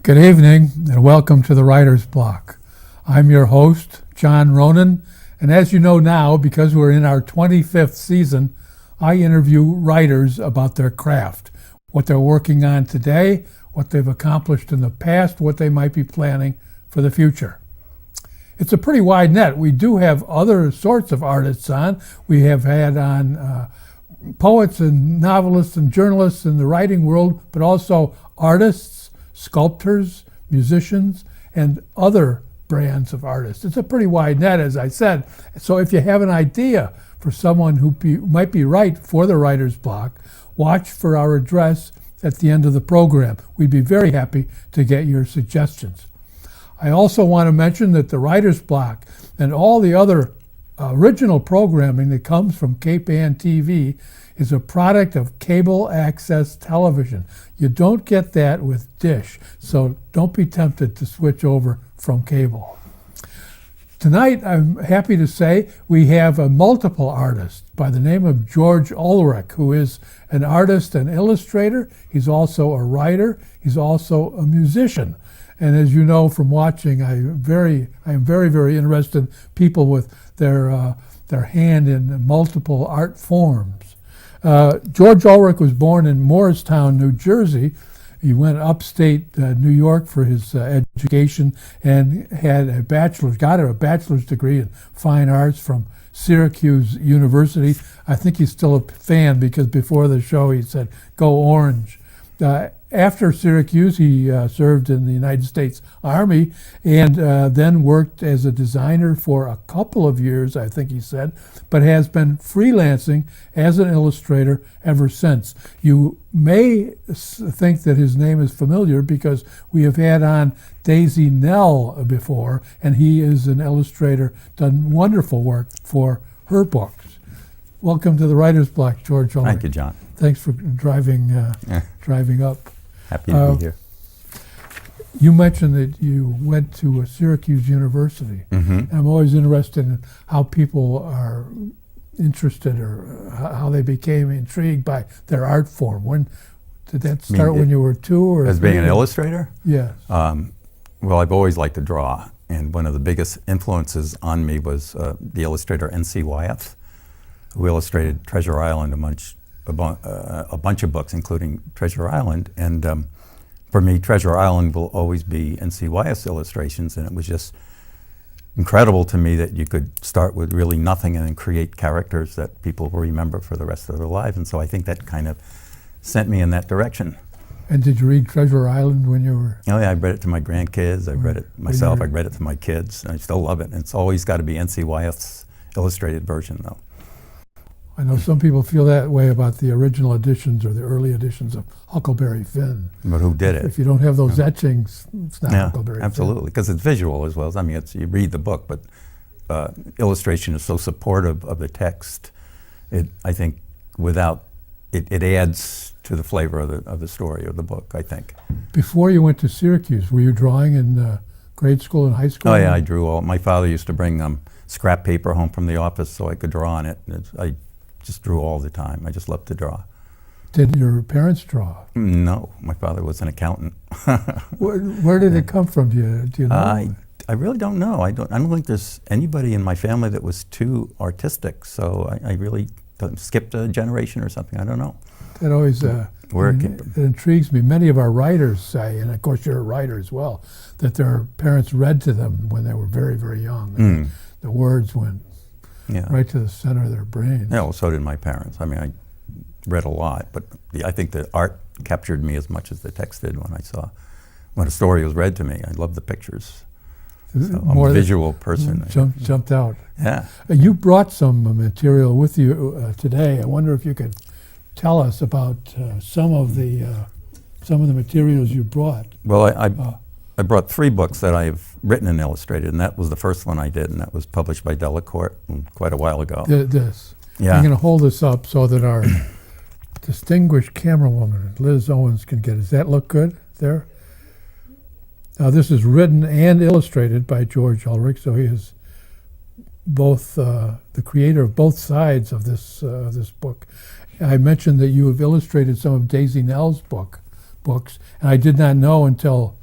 Good evening and welcome to the Writer's Block. I'm your host, John Ronan, and as you know now, because we're in our 25th season, I interview writers about their craft, what they're working on today, what they've accomplished in the past, what they might be planning for the future. It's a pretty wide net. We do have other sorts of artists on. We have had on poets and novelists and journalists in the writing world, but also artists, sculptors, musicians, and other brands of artists. It's a pretty wide net, as I said. So if you have an idea for someone who might be right for the Writer's Block, watch for our address at the end of the program. We'd be very happy to get your suggestions. I also want to mention that the Writer's Block and all the other original programming that comes from Cape Ann TV is a product of cable access television. You don't get that with Dish, so don't be tempted to switch over from cable. Tonight, I'm happy to say we have a multiple artist by the name of George Ulrich, who is an artist and illustrator. He's also a writer. He's also a musician. And as you know from watching, I am very, very interested in people with their hand in multiple art forms. George Ulrich was born in Morristown, New Jersey. He went upstate New York for his education and got a bachelor's degree in fine arts from Syracuse University. I think he's still a fan because before the show he said, "Go Orange." After Syracuse, he served in the United States Army and then worked as a designer for a couple of years, I think he said, but has been freelancing as an illustrator ever since. You may think that his name is familiar because we have had on Daisy Nell before, and he is an illustrator, done wonderful work for her books. Welcome to the Writer's Block, George Ulrich. Thank you, John. Thanks for driving up. Happy to be here. You mentioned that you went to Syracuse University. Mm-hmm. I'm always interested in how people are interested or how they became intrigued by their art form. When did that start? When you were 2 or as 3? Being an illustrator? Yes. Well, I've always liked to draw, and one of the biggest influences on me was the illustrator N.C. Wyeth, who illustrated Treasure Island, a bunch of books, including Treasure Island. And for me, Treasure Island will always be N.C. Wyeth's illustrations, and it was just incredible to me that you could start with really nothing and then create characters that people will remember for the rest of their lives. And so I think that kind of sent me in that direction. And did you read Treasure Island when you were? Oh yeah, I read it to my grandkids, I read it myself, I read it to my kids, and I still love it. And it's always got to be N.C. Wyeth's illustrated version, though. I know some people feel that way about the original editions or the early editions of Huckleberry Finn. But who did it? If you don't have those etchings, it's not Huckleberry Finn. Absolutely, because it's visual as well as, you read the book, but illustration is so supportive of the text. I think without, it adds to the flavor of the story of the book, I think. Before you went to Syracuse, were you drawing in grade school and high school? Oh yeah, I drew all. My father used to bring scrap paper home from the office so I could draw on it. I just drew all the time. I just loved to draw. Did your parents draw? No, my father was an accountant. Where did it come from? Do you know? I really don't know. I don't think there's anybody in my family that was too artistic. So I really skipped a generation or something. I don't know. That always it intrigues me. Many of our writers say, and of course you're a writer as well, that their parents read to them when they were very, very young. And the words went right to the center of their brain. Yeah, well, so did my parents. I read a lot, but I think the art captured me as much as the text did when a story was read to me. I love the pictures. So I'm a visual person. Jumped out. Yeah. You brought some material with you today. I wonder if you could tell us about some of the materials you brought. Well, I brought 3 books that I've written and illustrated, and that was the first one I did, and that was published by Delacorte quite a while ago. This. Yeah. I'm going to hold this up so that our distinguished camerawoman, Liz Owens, can get it. Does that look good there? Now, this is written and illustrated by George Ulrich, so he is both the creator of both sides of this book. I mentioned that you have illustrated some of Daisy Nell's books, and I did not know until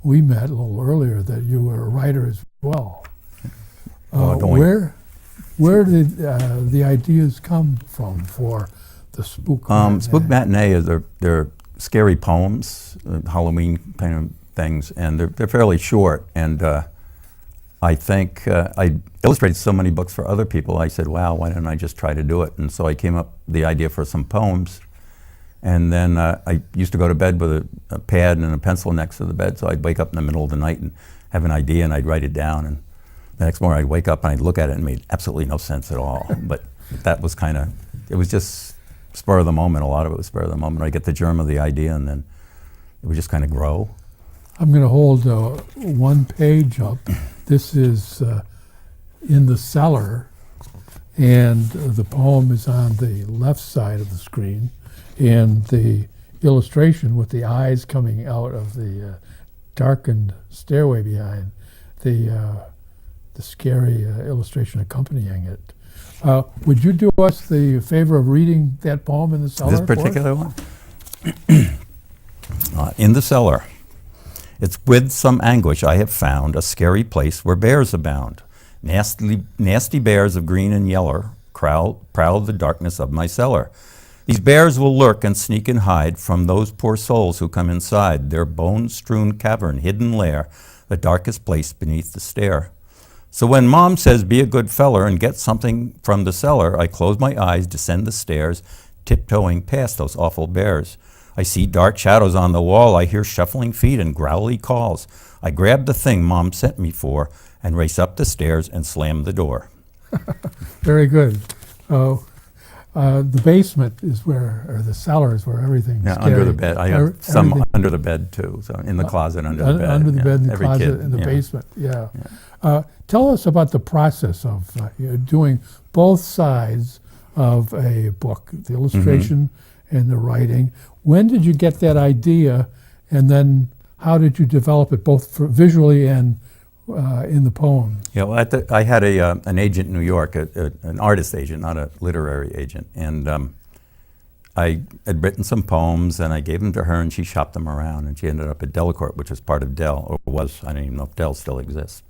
we met a little earlier that you were a writer as well. Well, Where did the ideas come from for the Spook Matinee? Spook Matinee is they're scary poems, Halloween kind of things, and they're fairly short. And I think I illustrated so many books for other people. I said, "Wow, why don't I just try to do it?" And so I came up with the idea for some poems. And then I used to go to bed with a pad and a pencil next to the bed. So I'd wake up in the middle of the night and have an idea, and I'd write it down. And the next morning I'd wake up and I'd look at it and it made absolutely no sense at all. But that was it was just spur of the moment. A lot of it was spur of the moment. I get the germ of the idea and then it would just kind of grow. I'm going to hold one page up. This is In the Cellar, and the poem is on the left side of the screen, and the illustration with the eyes coming out of the darkened stairway behind, the scary illustration accompanying it. Would you do us the favor of reading that poem, In the Cellar? This particular one? In the cellar. It's with some anguish I have found a scary place where bears abound. Nasty bears of green and yeller prowl the darkness of my cellar. These bears will lurk and sneak and hide from those poor souls who come inside their bone-strewn cavern, hidden lair, the darkest place beneath the stair. So when Mom says, "Be a good feller and get something from the cellar," I close my eyes, descend the stairs, tiptoeing past those awful bears. I see dark shadows on the wall. I hear shuffling feet and growly calls. I grab the thing Mom sent me for and race up the stairs and slam the door. Very good. The basement is or the cellar is where everything's scary. Under the bed. I have some under the bed too. So in the closet under the bed. Under the bed, in the Every closet, kid, in the basement. Yeah. Tell us about the process of doing both sides of a book, the illustration and the writing. When did you get that idea, and then how did you develop it, both visually and in the poem? Yeah, well, I had an agent in New York, an artist agent, not a literary agent, and I had written some poems, and I gave them to her, and she shopped them around, and she ended up at Delacorte, which is part of Dell, or was. I don't even know if Dell still exists,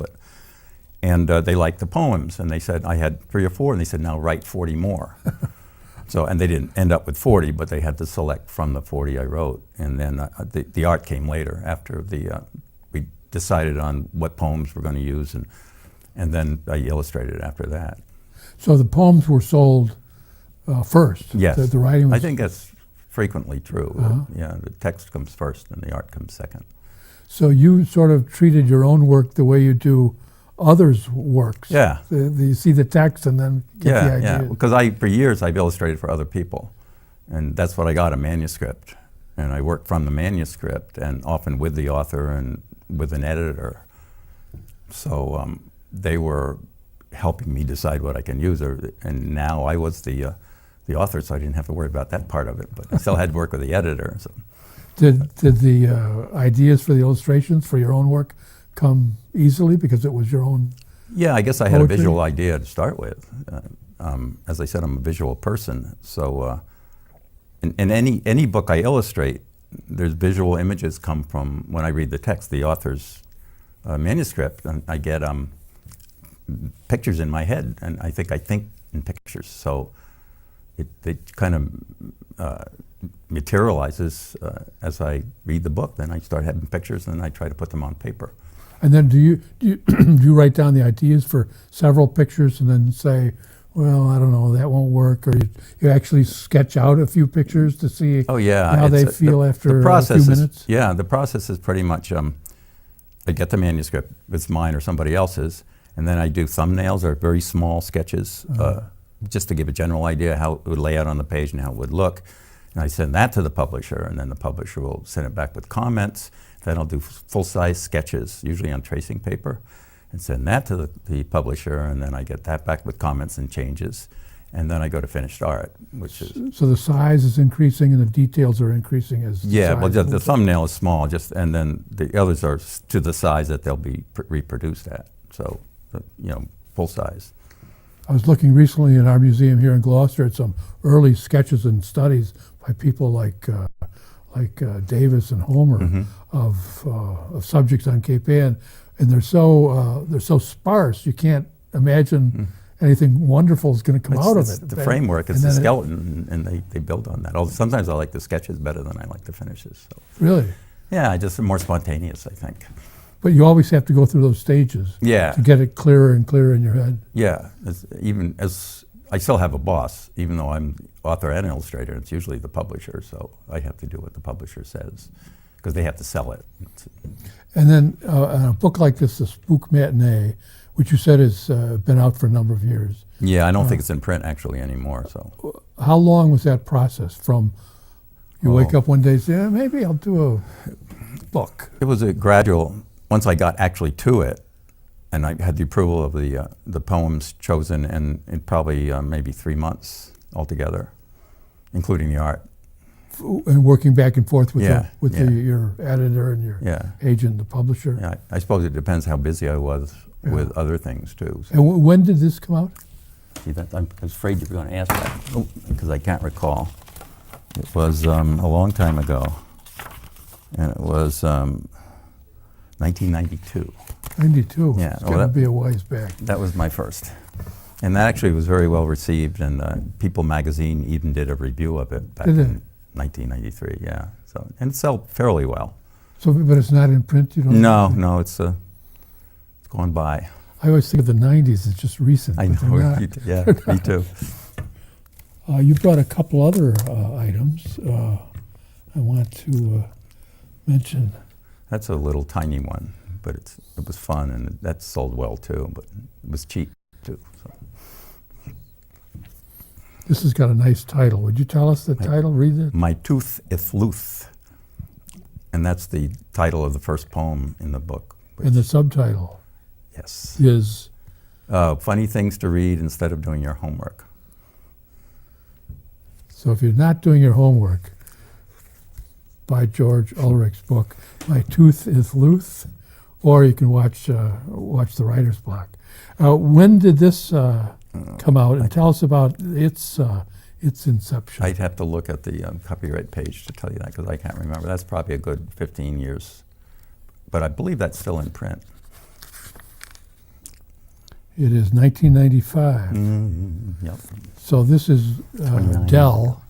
and they liked the poems, and they said, I had 3 or 4, and they said, now write 40 more. So, and they didn't end up with 40, but they had to select from the 40 I wrote, and then the art came later after we decided on what poems we're going to use, and then I illustrated after that. So the poems were sold first? Yes. The writing was... I think that's frequently true. Yeah, the text comes first and the art comes second. So you sort of treated your own work the way you do others' works. Yeah. You see the text and then get the idea. Yeah, because for years I've illustrated for other people, and that's what I got, a manuscript. And I worked from the manuscript, and often with the author and with an editor. So they were helping me decide what I can use, and now I was the author, so I didn't have to worry about that part of it, but I still had to work with the editor. So. Did the ideas for the illustrations for your own work come easily because it was your own? Yeah, I guess I had a visual idea to start with. As I said, I'm a visual person, so in any book I illustrate, there's visual images come from when I read the text, the author's manuscript, and I get pictures in my head, and I think in pictures. So it kind of materializes as I read the book. Then I start having pictures, and then I try to put them on paper. And then do you write down the ideas for several pictures and then say, well, I don't know, that won't work, or you actually sketch out a few pictures to see how they feel after a few minutes? Yeah, the process is pretty much, I get the manuscript, it's mine or somebody else's, and then I do thumbnails or very small sketches, just to give a general idea how it would lay out on the page and how it would look. And I send that to the publisher, and then the publisher will send it back with comments. Then I'll do full-size sketches, usually on tracing paper, and send that to the publisher, and then I get that back with comments and changes, and then I go to finished art, which is... So the size is increasing and the details are increasing as yeah, well, the thumbnail is small, and then the others are to the size that they'll be reproduced at, so, full size. I was looking recently in our museum here in Gloucester at some early sketches and studies by people like like Davis and Homer of subjects on Cape Ann, and they're so sparse you can't imagine anything wonderful is going to come out of it. The framework, it's the skeleton, and they build on that. Although sometimes I like the sketches better than I like the finishes. So. Really? Yeah, I just more spontaneous, I think. But you always have to go through those stages to get it clearer and clearer in your head. Yeah, even as I still have a boss, even though I'm author and illustrator, it's usually the publisher, so I have to do what the publisher says, because they have to sell it. And then a book like this, The Spook Matinee, which you said has been out for a number of years. Yeah, I don't think it's in print actually anymore. So, how long was that process from you wake up one day and say, yeah, maybe I'll do a book? It was a gradual, once I got actually to it, and I had the approval of the poems chosen, and in probably maybe 3 months altogether, including the art. And working back and forth with, your editor and your agent, the publisher. Yeah, I suppose it depends how busy I was with other things too. So. And when did this come out? See, I'm afraid you were going to ask that because I can't recall. It was a long time ago, and it was 1992. 92. Yeah, it's got to be a ways back. That was my first. And that actually was very well received, and People magazine even did a review of it back in 1993, yeah. So, and it sold fairly well. So, but it's not in print? You don't? No, it's gone by. I always think of the 90s as just recent. I know, yeah, me too. You brought a couple other items I want to mention. That's a little tiny one, but it was fun, and that sold well too, but it was cheap too. So. This has got a nice title. Would you tell us the title? Read it. My Tooth Ith Luth. And that's the title of the first poem in the book. And the subtitle? Yes. Is? Funny things to read instead of doing your homework. So if you're not doing your homework, by George Ulrich's book, My Tooth Ith Luth, or you can watch the writer's block. When did this come out? And tell us about its inception. I'd have to look at the copyright page to tell you that, because I can't remember. That's probably a good 15 years. But I believe that's still in print. It is 1995. Yep. So this is Dell,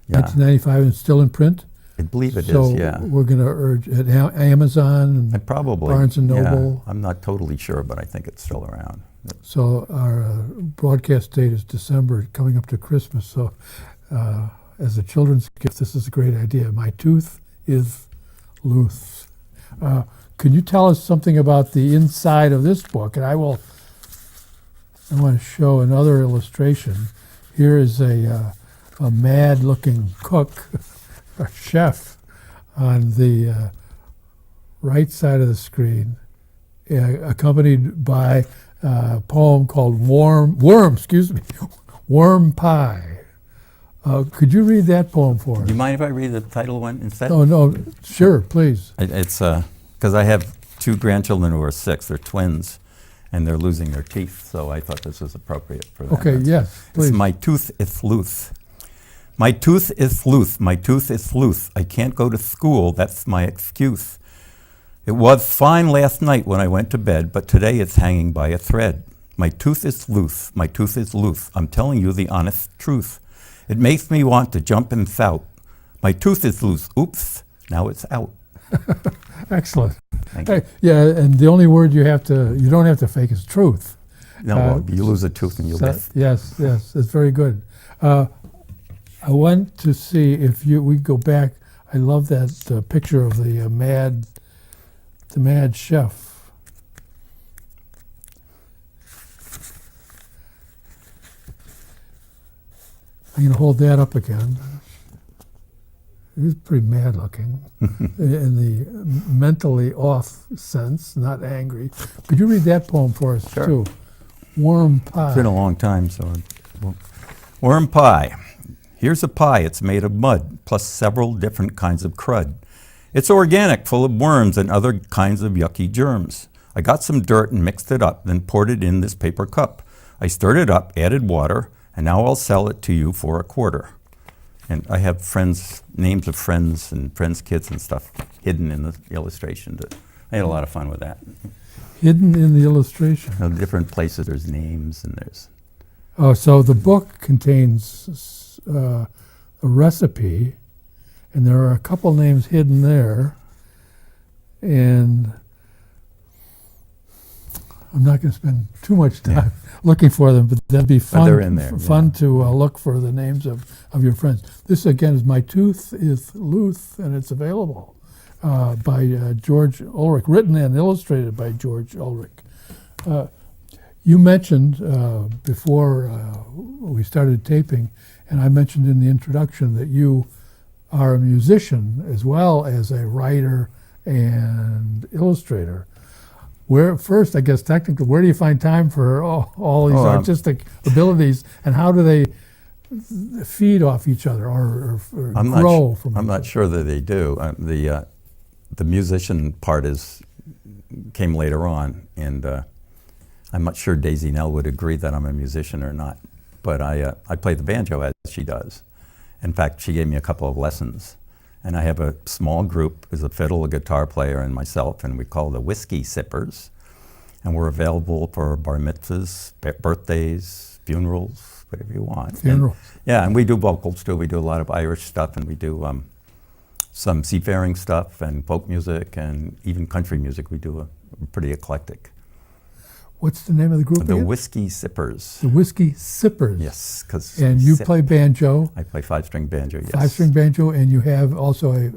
1995, and it's still in print? I believe it is, yeah. So we're going to urge at Amazon and probably, Barnes & Noble. Yeah. I'm not totally sure, but I think it's still around. So our broadcast date is December, coming up to Christmas. So as a children's gift, this is a great idea. My Tooth Ith Luth. Can you tell us something about the inside of this book? And I want to show another illustration. Here is a mad-looking cook, a chef, on the right side of the screen, accompanied by a poem called Worm Pie. Could you read that poem for us? Do you mind if I read the title one instead? No, sure, please. It's because I have 2 grandchildren who are 6. They're twins, and they're losing their teeth, so I thought this was appropriate for them. Okay, yes, please. It's My Tooth Ith Luth. My tooth ith luth, my tooth ith luth. I can't go to school, that's my excuse. It was fine last night when I went to bed, but today it's hanging by a thread. My tooth is loose, my tooth is loose. I'm telling you the honest truth. It makes me want to jump and shout. My tooth is loose. Oops, now it's out. Excellent. Thank you. Yeah, and the only word you don't have to fake is truth. No, well, you lose a tooth and you live. Yes, it's very good. I want to see if we go back. I love that picture of the mad chef. I'm going to hold that up again. He's pretty mad looking in the mentally off sense, not angry. Could you read that poem for us, too? Worm Pie. It's been a long time, so. Worm Pie. Here's a pie. It's made of mud, plus several different kinds of crud. It's organic, full of worms and other kinds of yucky germs. I got some dirt and mixed it up, then poured it in this paper cup. I stirred it up, added water, and now I'll sell it to you for $0.25. And I have names of friends and friends' kids and stuff hidden in the illustration. I had a lot of fun with that. Hidden in the illustration. Different places, there's names and there's... Oh, so the book contains a recipe, and there are a couple names hidden there, and I'm not going to spend too much time looking for them, but that'd be fun. But they're in there. Fun to look for the names of your friends. This again is My Tooth is Luth, and it's available by George Ulrich, written and illustrated by George Ulrich. You mentioned before we started taping, and I mentioned in the introduction that you are a musician as well as a writer and illustrator. Where first, I guess technically, where do you find time for all these artistic abilities, and how do they feed off each other or grow from each other? I'm not sure that they do. The musician part came later on, and I'm not sure Daisy Nell would agree that I'm a musician or not, but I play the banjo as she does. In fact, she gave me a couple of lessons. And I have a small group, there's a fiddle, a guitar player, and myself, and we call the Whiskey Sippers. And we're available for bar mitzvahs, birthdays, funerals, whatever you want. Funerals. And we do vocals too. We do a lot of Irish stuff, and we do some seafaring stuff and folk music and even country music. We do a pretty eclectic. What's the name of the group The again? Whiskey Sippers. The Whiskey Sippers. Yes, because and you play banjo. I play five-string banjo. Yes. Five-string banjo, and you have also a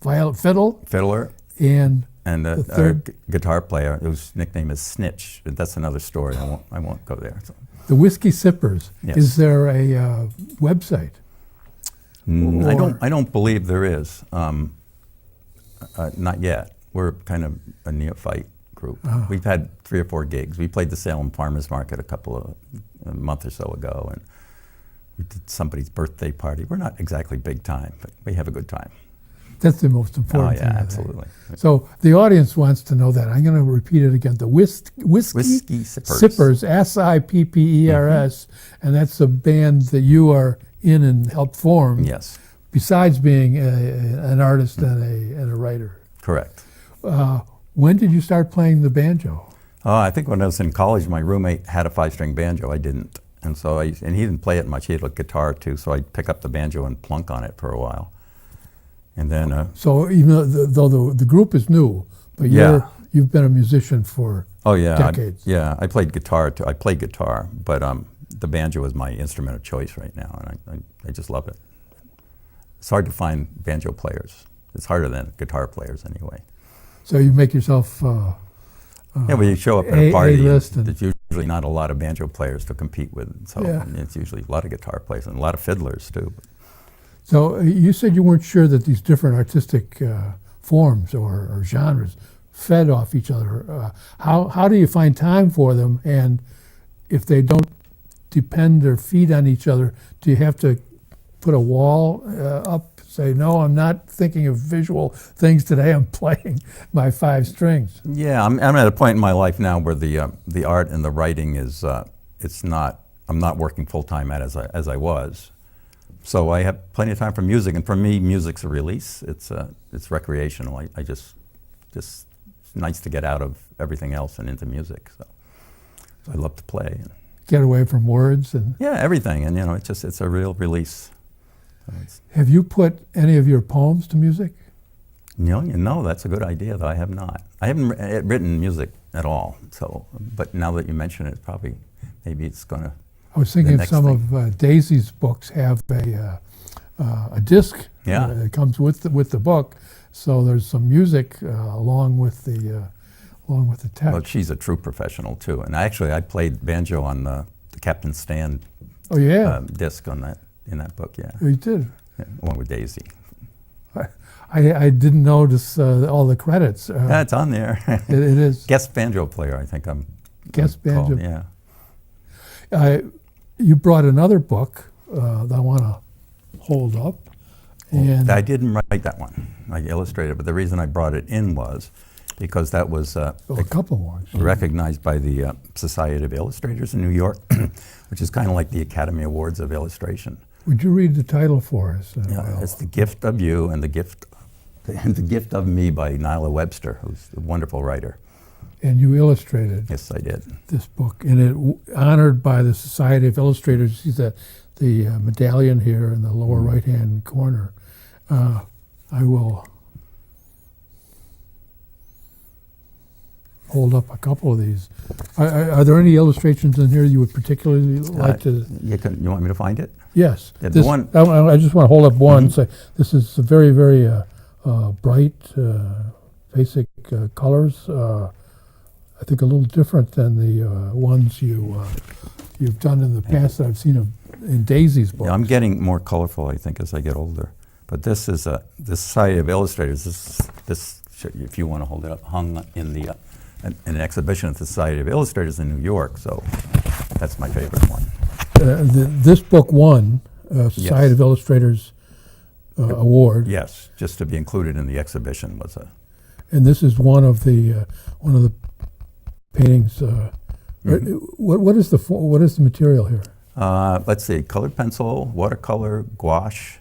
fiddler, and the third guitar player whose nickname is Snitch. But that's another story. I won't go there. So. The Whiskey Sippers. Yes. Is there a website? I don't believe there is. Not yet. We're kind of a neophyte group. Oh. We've had 3 or 4 gigs. We played the Salem Farmers Market a month or so ago, and we did somebody's birthday party. We're not exactly big time, but we have a good time. That's the most important thing. Oh yeah, absolutely. So the audience wants to know that. I'm going to repeat it again. The Whiskey Sippers, Sippers, and that's a band that you are in and helped form. Yes. Besides being an artist and a writer. Correct. When did you start playing the banjo? I think when I was in college, my roommate had a 5-string banjo. I didn't, and he didn't play it much. He had a guitar too, so I'd pick up the banjo and plunk on it for a while, and then. So even though the group is new, but you've been a musician for decades. I played guitar too. I play guitar, but the banjo is my instrument of choice right now, and I just love it. It's hard to find banjo players. It's harder than guitar players anyway. So you make yourself when you show up at a party, there's usually not a lot of banjo players to compete with. So it's usually a lot of guitar players and a lot of fiddlers too. So you said you weren't sure that these different artistic forms or genres fed off each other. How do you find time for them? And if they don't depend or feed on each other, do you have to put a wall up? Say, no, I'm not thinking of visual things today. I'm playing my 5 strings. Yeah, I'm at a point in my life now where the art and the writing is I'm not working full time at as I was, so I have plenty of time for music. And for me, music's a release. It's recreational. I just it's nice to get out of everything else and into music. So I love to play. Get away from words and everything. And it's a real release. Have you put any of your poems to music? No, that's a good idea, though I have not. I haven't written music at all, but now that you mention it, maybe it's going to. I was thinking of some of Daisy's books have a disc that comes with the book, so there's some music along with the text. Well, she's a true professional too, and I played banjo on the Captain Stand disc in that book, You did? Yeah, along with Daisy. I didn't notice all the credits. It's on there. It is. Guest banjo player, I think I'm Guest banjo. Called, yeah. You brought another book that I want to hold up. And I didn't write that one. I illustrated it, but the reason I brought it in was because that was a couple more recognized by the Society of Illustrators in New York, which is kind of like the Academy Awards of illustration. Would you read the title for us? Yeah, it's The Gift of You and the Gift of Me by Nyla Webster, who's a wonderful writer. And you illustrated Yes, I did. this book, and it honored by the Society of Illustrators. See the medallion here in the lower right-hand corner. I will hold up a couple of these. Are there any illustrations in here you would particularly like to? You want me to find it? Yes. Yeah, This, one. I just want to hold up one. And say this is a very, very bright, basic colors. I think a little different than the ones you've done in the past that I've seen in Daisy's book. Yeah, I'm getting more colorful, I think, as I get older. But this is the Society of Illustrators. This, if you want to hold it up, hung in an exhibition at the Society of Illustrators in New York. So that's my favorite one. This book won Society of Illustrators award. Yes, just to be included in the exhibition was a. And this is one of the paintings. What is the material here? Let's see, colored pencil, watercolor, gouache,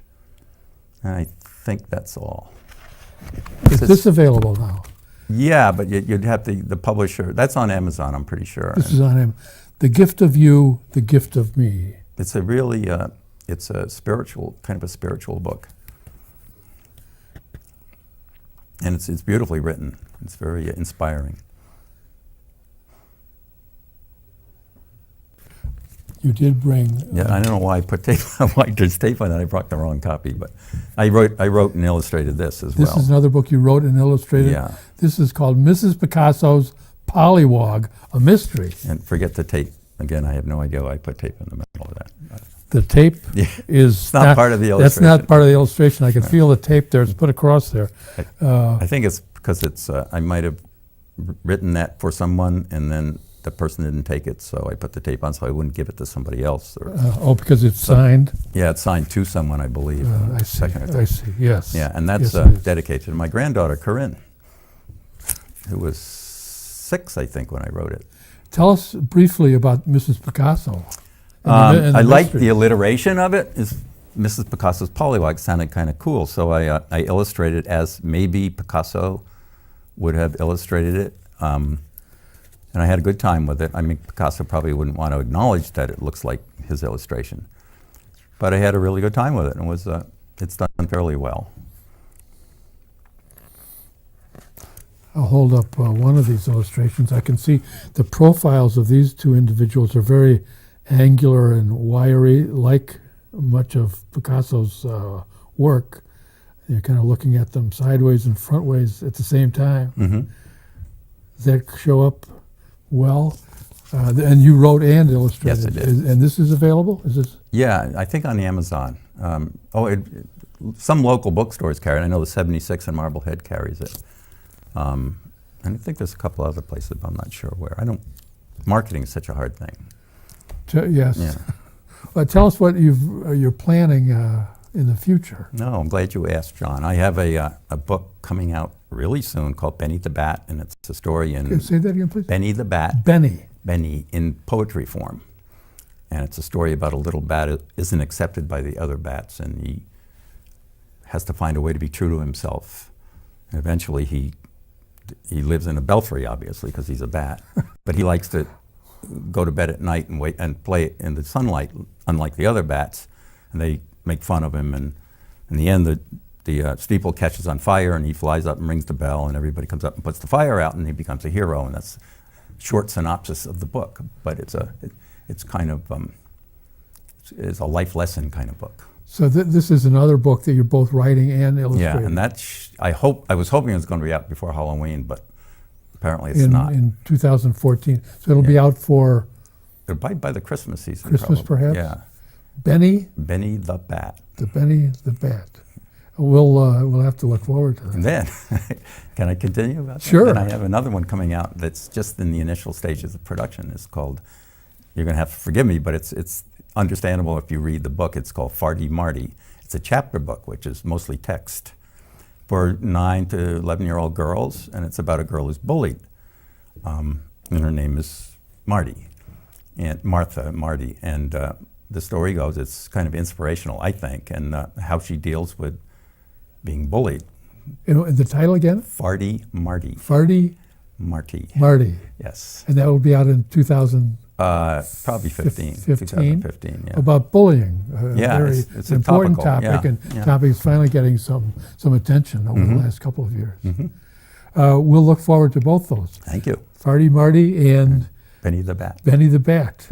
and I think that's all. Is this available now? Yeah, but you'd have the publisher. That's on Amazon, I'm pretty sure. This is on him. The Gift of You, the Gift of Me. It's a really, it's a spiritual, kind of a spiritual book. And it's beautifully written. It's very inspiring. You did bring. Yeah, I don't know why I put tape. Why there's tape on that? I brought the wrong copy, but I wrote and illustrated this as well. This is another book you wrote and illustrated. Yeah. This is called Mrs. Picasso's Pollywog, a Mystery. And forget the tape. Again, I have no idea why I put tape in the middle of that. The tape is not part of the illustration. That's not part of the illustration. I can feel the tape there. It's put across there. I think it's because it's. I might have written that for someone, and then the person didn't take it, so I put the tape on so I wouldn't give it to somebody else. Because it's signed? Yeah, it's signed to someone, I believe. I see, I see, yes. Yeah, and that's yes, dedicated to my granddaughter, Corinne, who was 6, I think, when I wrote it. Tell us briefly about Mrs. Picasso. I liked the alliteration of it. Is Mrs. Picasso's Pollywog sounded kind of cool, so I illustrated it as maybe Picasso would have illustrated it. And I had a good time with it. I mean, Picasso probably wouldn't want to acknowledge that it looks like his illustration. But I had a really good time with it, and it's done fairly well. I'll hold up one of these illustrations. I can see the profiles of these two individuals are very angular and wiry, like much of Picasso's work. You're kind of looking at them sideways and frontways at the same time. Mm-hmm. Does that show up well? And you wrote and illustrated. Yes, I did. And this is available? Is this? Yeah, I think on Amazon. Some local bookstores carry it. I know the 76 in Marblehead carries it. And I think there's a couple other places, but I'm not sure where. Marketing is such a hard thing. Yes. Yeah. Well, tell us what you're planning in the future. No, I'm glad you asked, John. I have a book coming out really soon called Benny the Bat, and it's a story in... Okay, say that again, please. Benny the Bat. Benny in poetry form. And it's a story about a little bat who isn't accepted by the other bats, and he has to find a way to be true to himself. And eventually he lives in a belfry, obviously, because he's a bat, but he likes to go to bed at night and wait and play in the sunlight, unlike the other bats, and they make fun of him. And in the end, the steeple catches on fire, and he flies up and rings the bell, and everybody comes up and puts the fire out, and he becomes a hero. And that's a short synopsis of the book, but it's kind of it's a life lesson kind of book. So this is another book that you're both writing and illustrating. Yeah, and I was hoping it was going to be out before Halloween, but apparently it's not. In 2014, so it'll be out for by the Christmas season. Christmas, probably. perhaps. Yeah. Benny the Bat. Benny the Bat. We'll have to look forward to that. And then, can I continue about that? Sure. Then I have another one coming out that's just in the initial stages of production. It's called, you're going to have to forgive me, but it's understandable if you read the book. It's called Farty Marty. It's a chapter book, which is mostly text for 9 to 11-year-old girls, and it's about a girl who's bullied. And her name is Marty, and Martha Marty. And the story goes, it's kind of inspirational, I think, and how she deals with being bullied. And the title again? Farty Marty. Farty Marty. Marty. Yes. And that will be out in 2000. Probably 2015, yeah. About bullying. Yeah, very it's important topical, topic, yeah, and yeah. topic is finally getting some attention over the last couple of years. Mm-hmm. We'll look forward to both those. Thank you. Farty Marty and Benny the Bat. Benny the Bat.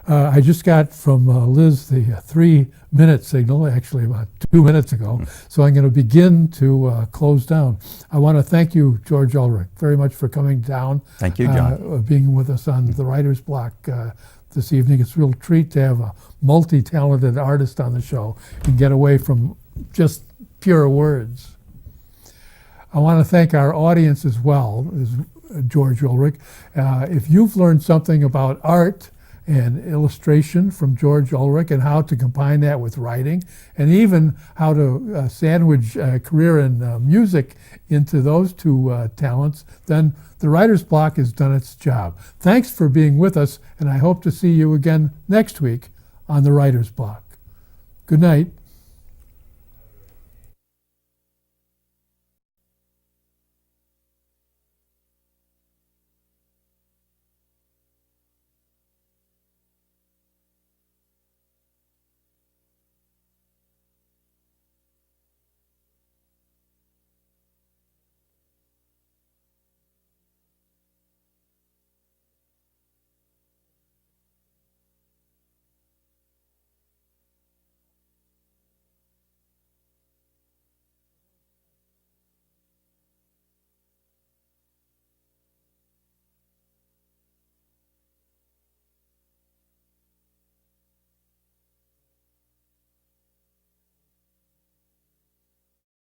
I just got from Liz the 3-minute signal, actually about 2 minutes ago, so I'm going to begin to close down. I want to thank you, George Ulrich, very much for coming down. Thank you, John. Being with us on the Writer's Block this evening. It's a real treat to have a multi-talented artist on the show and get away from just pure words. I want to thank our audience as well, as George Ulrich. If you've learned something about art and illustration from George Ulrich and how to combine that with writing, and even how to sandwich a career in music into those two talents, then the Writer's Block has done its job. Thanks for being with us, and I hope to see you again next week on the Writer's Block. Good night.